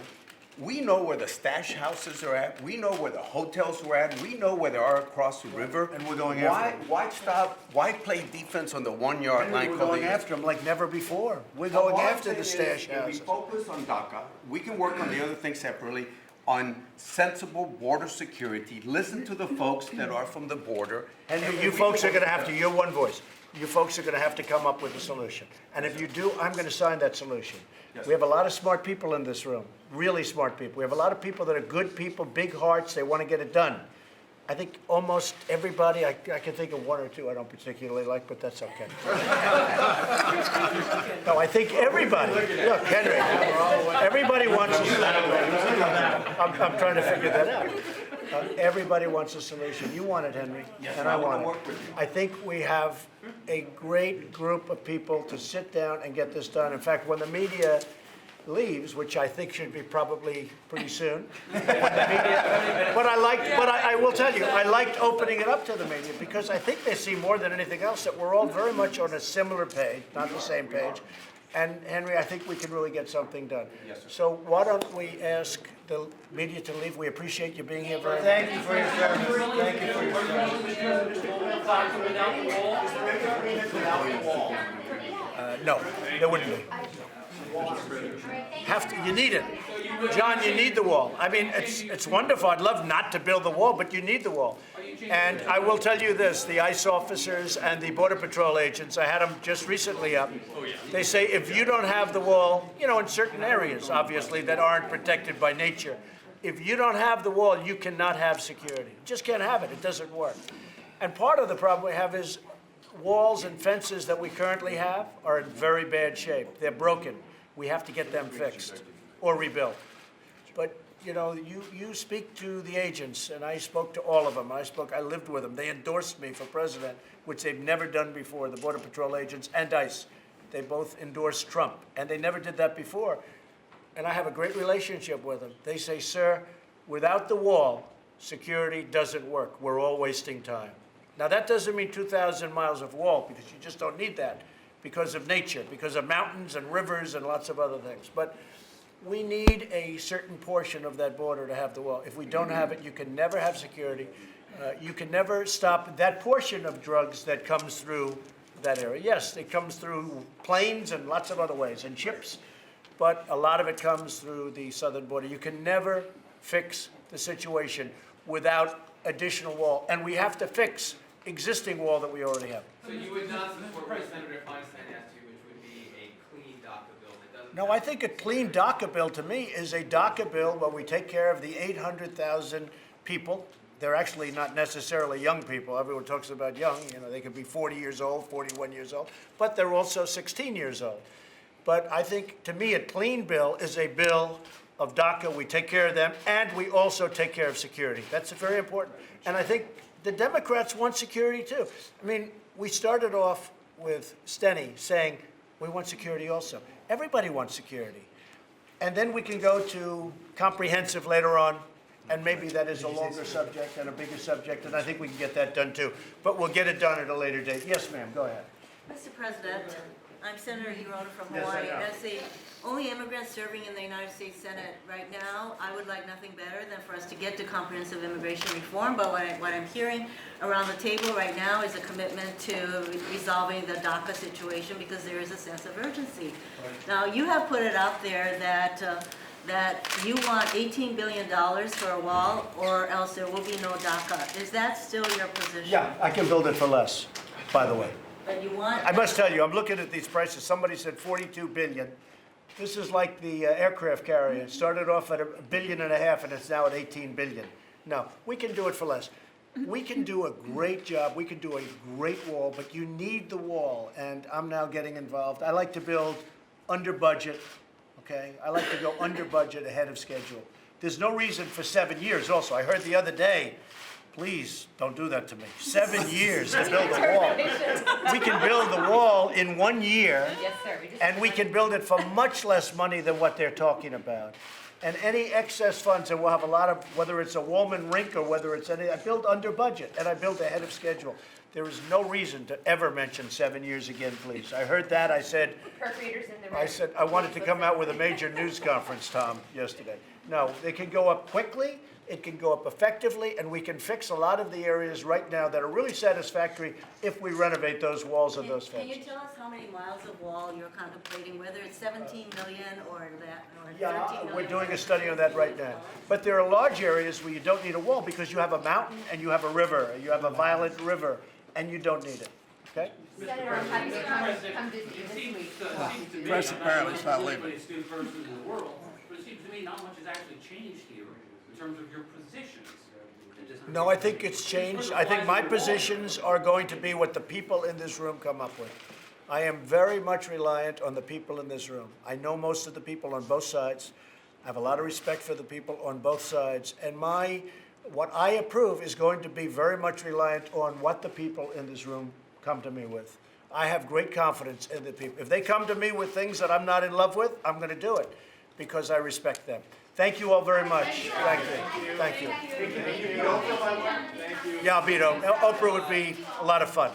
We know where the stash houses are at. We know where the hotels are at. We know where they are across the river. And we're going after them. Why stop? Why play defense on the 1 yard line? We're going after them like never before. We're All going I'm after saying the is, stash if we houses. focus on DACA, we can work on the other things separately, on sensible border security, listen to the folks that are from the border. And we you can folks are work going to have together. to, you're one voice. You folks are going to have to come up with a solution. And if you do, I'm going to sign that solution. Yes. We have a lot of smart people in this room, really smart people. We have a lot of people that are good people, big hearts, they want to get it done. I think almost everybody, I can think of one or two I don't particularly like, but that's okay. No, I think everybody, look, Henry, everybody wants a solution. I'm trying to figure that out. Everybody wants a solution. You want it, Henry, and I want it. I think we have a great group of people to sit down and get this done. In fact, when the media leaves, which I think should be probably pretty soon. But I will tell you, I liked opening it up to the media because I think they see more than anything else that we're all very much on a similar page, not the same page. And Henry, I think we can really get something done. Yes, sir. So why don't we ask the media to leave? We appreciate you being here very much. Thank you for your service. Thank you for your service. No, there wouldn't be. You need it. John, you need the wall. I mean, it's wonderful. I'd love not to build the wall, but you need the wall. And I will tell you this, the ICE officers and the Border Patrol agents, I had them just recently up. They say if you don't have the wall, you know, in certain areas, obviously, that aren't protected by nature, if you don't have the wall, you cannot have security. You just can't have it. It doesn't work. And part of the problem we have is walls and fences that we currently have are in very bad shape. They're broken. We have to get them fixed or rebuilt. But, you know, you speak to the agents, and I spoke to all of them. I lived with them. They endorsed me for president, which they've never done before, the Border Patrol agents and ICE. They both endorsed Trump, and they never did that before. And I have a great relationship with them. They say, sir, without the wall, security doesn't work. We're all wasting time. Now, that doesn't mean 2,000 miles of wall, because you just don't need that because of nature, because of mountains and rivers and lots of other things. But we need a certain portion of that border to have the wall. If we don't have it, you can never have security. You can never stop that portion of drugs that comes through that area. Yes, it comes through planes and lots of other ways, and ships, but a lot of it comes through the southern border. You can never fix the situation without additional wall, and we have to fix existing wall that we already have. So you would not support what Senator Feinstein asked you, which would be a clean DACA bill that doesn't... No, I think a clean DACA bill to me is a DACA bill where we take care of the 800,000 people. They're actually not necessarily young people. Everyone talks about young, you know, they could be 40 years old, 41 years old, but they're also 16 years old. But I think, to me, a clean bill is a bill of DACA. We take care of them, and we also take care of security. That's very important. And I think the Democrats want security, too. I mean, we started off with Steny saying we want security also. Everybody wants security. And then we can go to comprehensive later on, and maybe that is a longer subject and a bigger subject, and I think we can get that done, too. But we'll get it done at a later date. Yes, ma'am, go ahead. Mr. President, I'm Senator Hirota from Hawaii. As the only immigrant serving in the United States Senate right now, I would like nothing better than for us to get to comprehensive immigration reform. But what I'm hearing around the table right now is a commitment to resolving the DACA situation because there is a sense of urgency. Now, you have put it out there that you want $18 billion for a wall or else there will be no DACA. Is that still your position? Yeah, I can build it for less, by the way. But you want... I must tell you, I'm looking at these prices. Somebody said 42 billion. This is like the aircraft carrier. It started off at $1.5 billion and it's now at 18 billion. No, we can do it for less. We can do a great job. We can do a great wall, but you need the wall. And I'm now getting involved. I like to build under budget, okay? I like to go under budget ahead of schedule. There's no reason for 7 years also. I heard the other day, please don't do that to me. 7 years to build a wall. We can build the wall in 1 year. Yes, sir. And we can build it for much less money than what they're talking about. And any excess funds, and we'll have a lot of, whether it's a Woolman rink or whether it's any, I build under budget and I build ahead of schedule. There is no reason to ever mention 7 years again, please. I heard that, I said, Appropriators in the room. I said, I wanted to come out with a major news conference, Tom, yesterday. No, they can go up quickly, it can go up effectively, and we can fix a lot of the areas right now that are really satisfactory if we renovate those walls and those Can fences. you tell us how many miles of wall you're contemplating, whether it's 17 million or that, or 13 Yeah, million? we're doing a study on that right now. But there are large areas where you don't need a wall because you have a mountain and you have a river, you have a violent river, and you don't need it, okay? Senator, I'm happy to come visit you this week. Seems to me, Press I'm apparently not is not the leaving. most astute person in the world, but it seems to me not much has actually changed here in terms of your positions. No, I think it's changed. I think my positions are going to be what the people in this room come up with. I am very much reliant on the people in this room. I know most of the people on both sides. I have a lot of respect for the people on both sides. And what I approve is going to be very much reliant on what the people in this room come to me with. I have great confidence in the people. If they come to me with things that I'm not in love with, I'm going to do it because I respect them. Thank you all very much. Thank you. Thank you. Yeah, I'll beat Oprah. Oprah would be a lot of fun.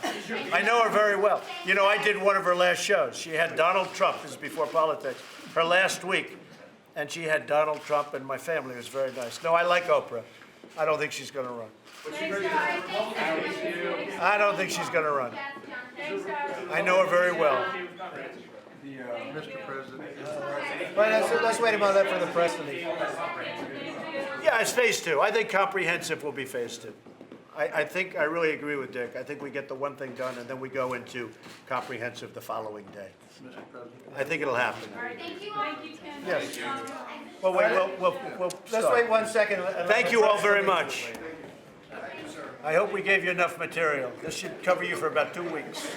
I know her very well. You know, I did one of her last shows. She had Donald Trump, this is before politics, her last week. And she had Donald Trump and my family. It was very nice. No, I like Oprah. I don't think she's going to run. I don't think she's going to run. I know her very well. Mr. President. Well, let's wait about that for the press release. Yeah, it's phase two. I think comprehensive will be phase two. I really agree with Dick. I think we get the one thing done and then we go into comprehensive the following day. Mr. President. I think it'll happen. Thank you, Ken. Yes. Well, we'll Let's start. wait 1 second. and let Thank the you all press very release. much. I hope we gave you enough material. This should cover you for about 2 weeks.